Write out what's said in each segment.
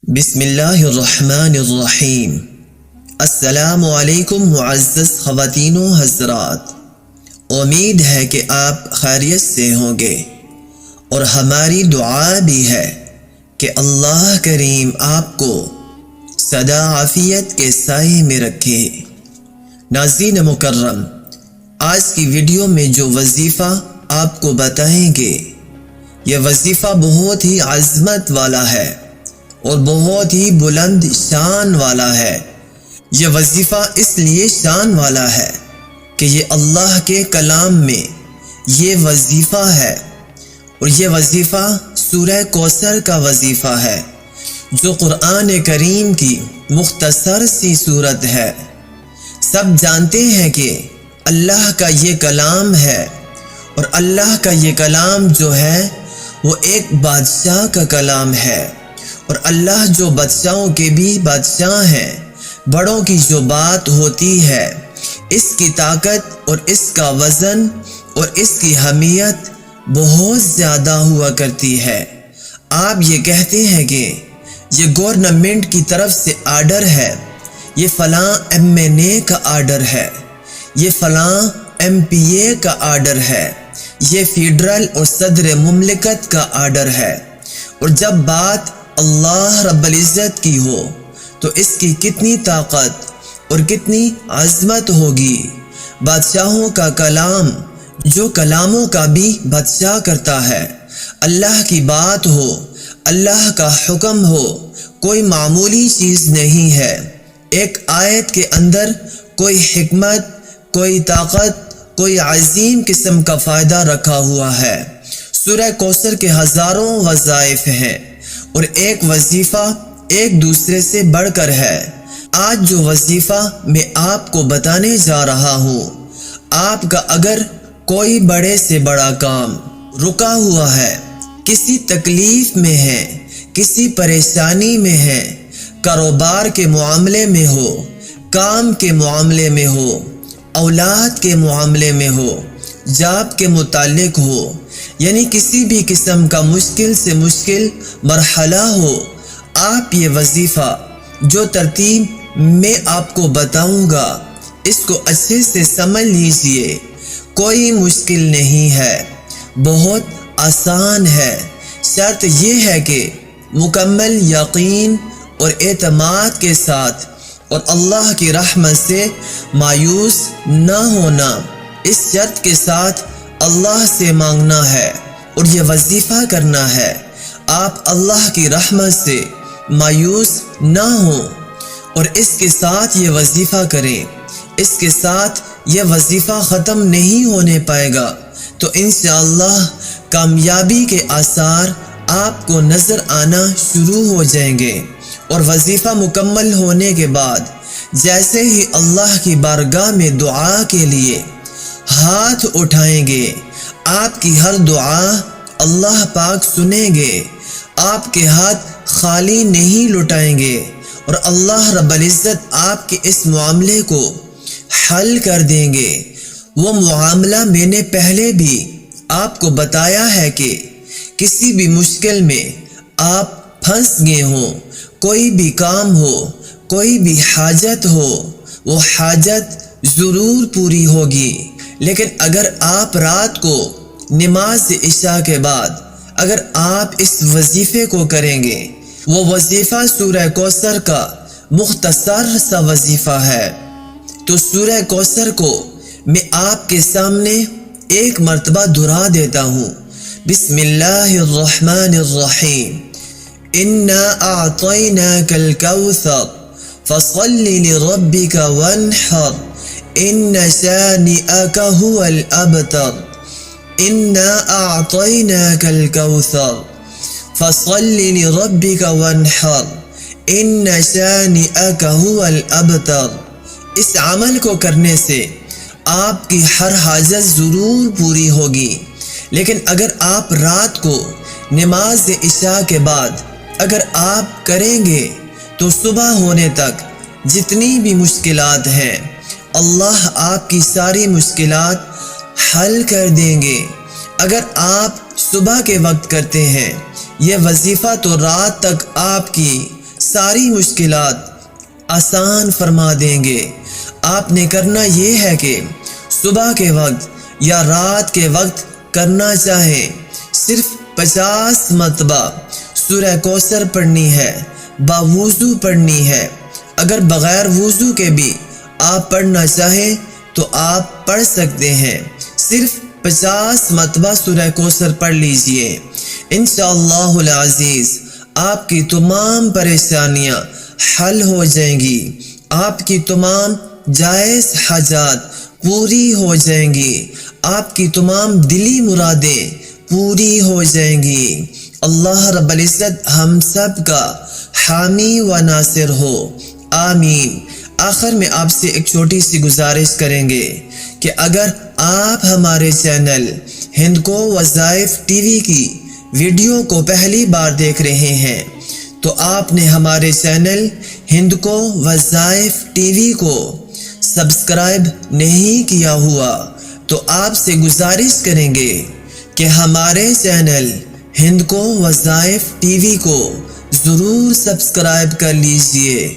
بسم اللہ الرحمن الرحیم۔ السلام علیکم معزز خواتین و حضرات، امید ہے کہ آپ خیریت سے ہوں گے اور ہماری دعا بھی ہے کہ اللہ کریم آپ کو سدا عافیت کے سائے میں رکھے۔ ناظرین مکرم، آج کی ویڈیو میں جو وظیفہ آپ کو بتائیں گے، یہ وظیفہ بہت ہی عظمت والا ہے اور بہت ہی بلند شان والا ہے۔ یہ وظیفہ اس لیے شان والا ہے کہ یہ اللہ کے کلام میں یہ وظیفہ ہے، اور یہ وظیفہ سورہ کوثر کا وظیفہ ہے، جو قرآن کریم کی مختصر سی صورت ہے۔ سب جانتے ہیں کہ اللہ کا یہ کلام ہے، اور اللہ کا یہ کلام جو ہے وہ ایک بادشاہ کا کلام ہے، اور اللہ جو بادشاہوں کے بھی بادشاہ ہیں، بڑوں کی جو بات ہوتی ہے، اس کی طاقت اور اس کا وزن اور اس کی اہمیت بہت زیادہ ہوا کرتی ہے۔ آپ یہ کہتے ہیں کہ یہ گورنمنٹ کی طرف سے آرڈر ہے، یہ فلاں MNA کا آرڈر ہے، یہ فلاں MPA کا آرڈر ہے، یہ فیڈرل اور صدر مملکت کا آرڈر ہے۔ اور جب بات اللہ رب العزت کی ہو تو اس کی کتنی طاقت اور کتنی عظمت ہوگی۔ بادشاہوں کا کلام جو کلاموں کا بھی بادشاہ کرتا ہے، اللہ کی بات ہو، اللہ کا حکم ہو، کوئی معمولی چیز نہیں ہے۔ ایک آیت کے اندر کوئی حکمت، کوئی طاقت، کوئی عظیم قسم کا فائدہ رکھا ہوا ہے۔ سورہ کوثر کے ہزاروں وظائف ہیں، اور ایک وظیفہ ایک دوسرے سے بڑھ کر ہے۔ آج جو وظیفہ میں آپ کو بتانے جا رہا ہوں، آپ کا اگر کوئی بڑے سے بڑا کام رکا ہوا ہے، کسی تکلیف میں ہے، کسی پریشانی میں ہے، کاروبار کے معاملے میں ہو، کام کے معاملے میں ہو، اولاد کے معاملے میں ہو، جاب کے متعلق ہو، یعنی کسی بھی قسم کا مشکل سے مشکل مرحلہ ہو، آپ یہ وظیفہ جو ترتیب میں آپ کو بتاؤں گا، اس کو اچھے سے سمجھ لیجئے۔ کوئی مشکل نہیں ہے، بہت آسان ہے۔ شرط یہ ہے کہ مکمل یقین اور اعتماد کے ساتھ اور اللہ کی رحمت سے مایوس نہ ہونا۔ اس شرط کے ساتھ اللہ سے مانگنا ہے اور یہ وظیفہ کرنا ہے۔ آپ اللہ کی رحمت سے مایوس نہ ہوں اور اس کے ساتھ یہ وظیفہ کریں۔ اس کے ساتھ یہ وظیفہ ختم نہیں ہونے پائے گا تو انشاءاللہ کامیابی کے آثار آپ کو نظر آنا شروع ہو جائیں گے۔ اور وظیفہ مکمل ہونے کے بعد جیسے ہی اللہ کی بارگاہ میں دعا کے لیے ہاتھ اٹھائیں گے، آپ کی ہر دعا اللہ پاک سنیں گے۔ آپ کے ہاتھ خالی نہیں لٹائیں گے، اور اللہ رب العزت آپ کے اس معاملے کو حل کر دیں گے۔ وہ معاملہ میں نے پہلے بھی آپ کو بتایا ہے کہ کسی بھی مشکل میں آپ پھنس گئے ہوں، کوئی بھی کام ہو، کوئی بھی حاجت ہو، وہ حاجت ضرور پوری ہوگی۔ لیکن اگر آپ رات کو نماز عشاء کے بعد اگر آپ اس وظیفے کو کریں گے، وہ وظیفہ سورہ کوثر کا مختصر سا وظیفہ ہے، تو سورہ کوثر کو میں آپ کے سامنے ایک مرتبہ دہرا دیتا ہوں۔ بسم اللہ الرحمن الرحیم۔ انا اعطیناک الکوثر فصل لربک وانحر ان شانئک هو الابتر۔ انا اعطیناک الکوثر فصل لربک وانحر ان شانئک هو الابتر۔ اس عمل کو کرنے سے آپ کی ہر حاجت ضرور پوری ہوگی۔ لیکن اگر آپ رات کو نماز عشاء کے بعد اگر آپ کریں گے تو صبح ہونے تک جتنی بھی مشکلات ہیں، اللہ آپ کی ساری مشکلات حل کر دیں گے۔ اگر آپ صبح کے وقت کرتے ہیں یہ وظیفہ تو رات تک آپ کی ساری مشکلات آسان فرما دیں گے۔ آپ نے کرنا یہ ہے کہ صبح کے وقت یا رات کے وقت کرنا چاہیں، صرف 50 مرتبہ سورہ کوثر پڑھنی ہے، باوضو پڑھنی ہے۔ اگر بغیر وضو کے بھی آپ پڑھنا چاہیں تو آپ پڑھ سکتے ہیں۔ صرف 50 مرتبہ سورہ کوثر پڑھ لیجئے، انشاءاللہ العزیز آپ کی تمام پریشانیاں حل ہو جائیں گی، آپ کی تمام جائز حاجات پوری ہو جائیں گی، آپ کی تمام دلی مرادیں پوری ہو جائیں گی۔ اللہ رب العزت ہم سب کا حامی و ناصر ہو، آمین۔ آخر میں آپ سے ایک چھوٹی سی گزارش کریں گے کہ اگر آپ ہمارے چینل ہند کو وظائف ٹی وی کی ویڈیو کو پہلی بار دیکھ رہے ہیں تو آپ نے ہمارے چینل ہند کو وظائف ٹی وی کو سبسکرائب نہیں کیا ہوا تو آپ سے گزارش کریں گے کہ ہمارے چینل ہند کو وظائف ٹی وی کو ضرور سبسکرائب کر لیجئے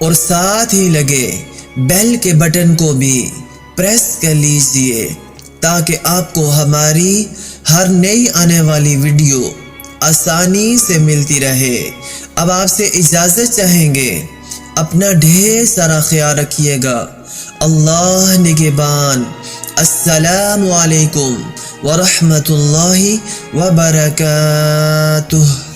اور ساتھ ہی لگے بیل کے بٹن کو بھی پریس کر لیجئے تاکہ آپ کو ہماری ہر نئی آنے والی ویڈیو آسانی سے ملتی رہے۔ اب آپ سے اجازت چاہیں گے، اپنا ڈھیر سارا خیال رکھیے گا۔ اللہ نگہبان۔ السلام علیکم ورحمۃ اللہ وبرکاتہ۔